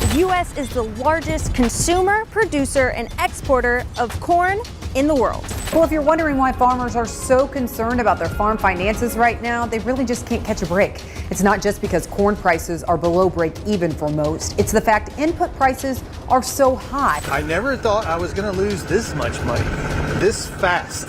The U.S. is the largest consumer, producer, and exporter of corn in the world. Well, if you're wondering why farmers are so concerned about their farm finances right now, they really just can't catch a break. It's not just because corn prices are below break even for most. It's the fact input prices are so high. I never thought I was going to lose this much money this fast.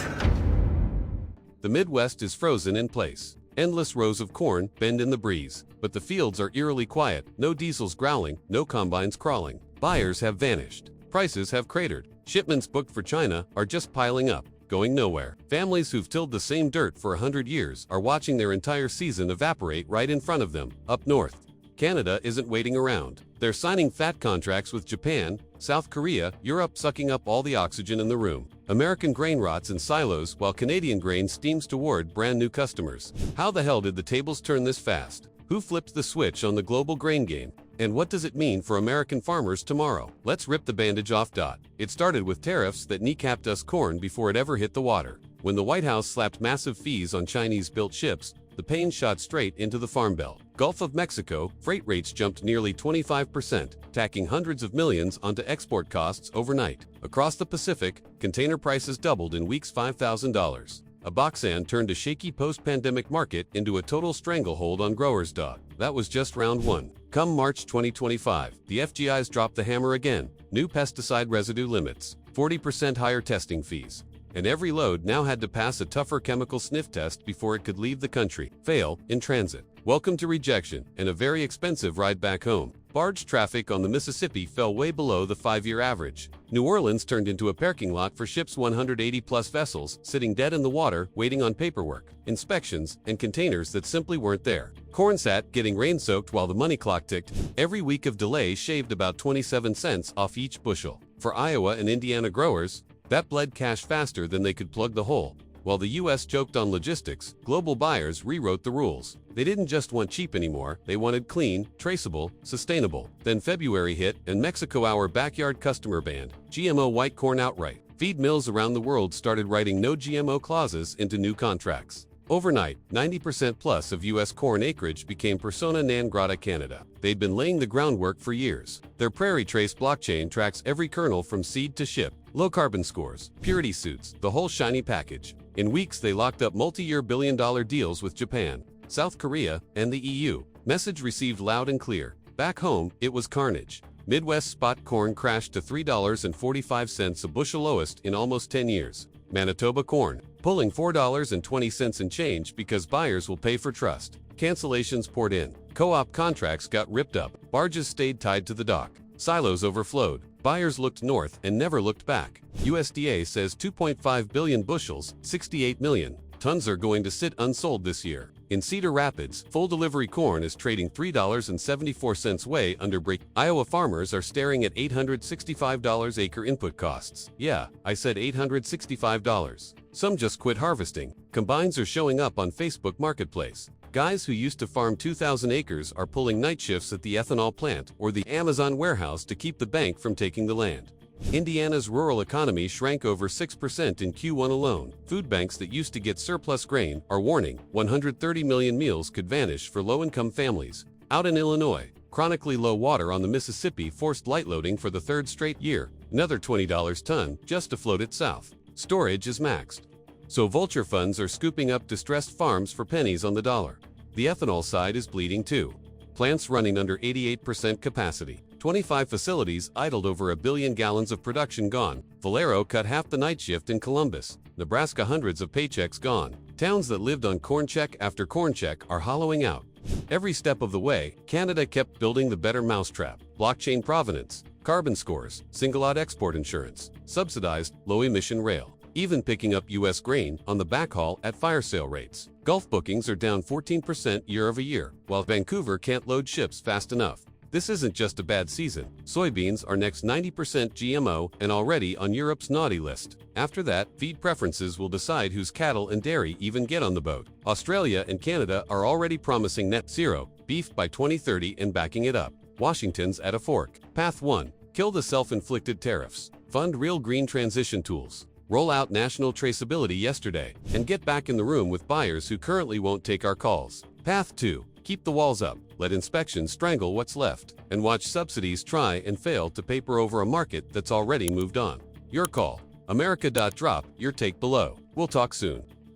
The Midwest is frozen in place. Endless rows of corn bend in the breeze, but the fields are eerily quiet. No diesels growling, no combines crawling. Buyers have vanished. Prices have cratered. Shipments booked for China are just piling up, going nowhere. Families who've tilled the same dirt for 100 years are watching their entire season evaporate right in front of them. Up north, Canada isn't waiting around. They're signing fat contracts with Japan, South Korea, Europe, sucking up all the oxygen in the room. American grain rots in silos while Canadian grain steams toward brand new customers. How the hell did the tables turn this fast? Who flipped the switch on the global grain game? And what does it mean for American farmers tomorrow? Let's rip the bandage off. It started with tariffs that kneecapped us corn before it ever hit the water. When the White House slapped massive fees on Chinese-built ships, the pain shot straight into the Farm Belt. Gulf of Mexico, freight rates jumped nearly 25%, tacking hundreds of millions onto export costs overnight. Across the Pacific, container prices doubled in weeks. $5,000. A Boxan turned a shaky post-pandemic market into a total stranglehold on growers. That was just round one. Come March 2025, the FGI's dropped the hammer again. New pesticide residue limits, 40% higher testing fees, and every load now had to pass a tougher chemical sniff test before it could leave the country. Fail in transit. Welcome to rejection and a very expensive ride back home. Barge traffic on the Mississippi fell way below the 5-year average. New Orleans turned into a parking lot for ships. 180-plus vessels sitting dead in the water waiting on paperwork, inspections, and containers that simply weren't there. Corn sat getting rain-soaked while the money clock ticked. Every week of delay shaved about 27 cents off each bushel. For Iowa and Indiana growers, that bled cash faster than they could plug the hole. While the U.S. choked on logistics, global buyers rewrote the rules. They didn't just want cheap anymore, they wanted clean, traceable, sustainable. Then February hit, and Mexico, our backyard customer, banned GMO white corn outright. Feed mills around the world started writing no GMO clauses into new contracts. Overnight, 90% plus of U.S. corn acreage became persona non grata Canada. They'd been laying the groundwork for years. Their Prairie Trace blockchain tracks every kernel from seed to ship. Low carbon scores, purity suits, the whole shiny package. In weeks, they locked up multi-year billion-dollar deals with Japan, South Korea, and the EU. Message received loud and clear. Back home, it was carnage. Midwest spot corn crashed to $3.45 a bushel, lowest in almost 10 years. Manitoba corn, pulling $4.20 and change because buyers will pay for trust. Cancellations poured in. Co-op contracts got ripped up. Barges stayed tied to the dock. Silos overflowed. Buyers looked north and never looked back. USDA says 2.5 billion bushels, 68 million tons are going to sit unsold this year. In Cedar Rapids, full delivery corn is trading $3.74 way under break. Iowa farmers are staring at $865 acre input costs. Yeah, I said $865. Some just quit harvesting. Combines are showing up on Facebook Marketplace. Guys who used to farm 2,000 acres are pulling night shifts at the ethanol plant or the Amazon warehouse to keep the bank from taking the land. Indiana's rural economy shrank over 6% in Q1 alone. Food banks that used to get surplus grain are warning 130 million meals could vanish for low-income families. Out in Illinois, chronically low water on the Mississippi forced light loading for the third straight year. Another $20 ton just to float it south. Storage is maxed. So vulture funds are scooping up distressed farms for pennies on the dollar. The ethanol side is bleeding too. Plants running under 88% capacity. 25 facilities idled, over 1 billion gallons of production gone. Valero cut half the night shift in Columbus. Nebraska, hundreds of paychecks gone. Towns that lived on corn check after corn check are hollowing out. Every step of the way, Canada kept building the better mousetrap. Blockchain provenance, carbon scores, single-lot export insurance, subsidized low-emission rail. Even picking up U.S. grain on the backhaul at fire sale rates. Gulf bookings are down 14% year-over-year, while Vancouver can't load ships fast enough. This isn't just a bad season. Soybeans are next, 90% GMO and already on Europe's naughty list. After that, feed preferences will decide whose cattle and dairy even get on the boat. Australia and Canada are already promising net zero beef by 2030 and backing it up. Washington's at a fork. Path 1. Kill the self-inflicted tariffs. Fund real green transition tools. Roll out national traceability yesterday, and get back in the room with buyers who currently won't take our calls. Path 2. Keep the walls up, let inspections strangle what's left, and watch subsidies try and fail to paper over a market that's already moved on. Your call. America.drop your take below. We'll talk soon.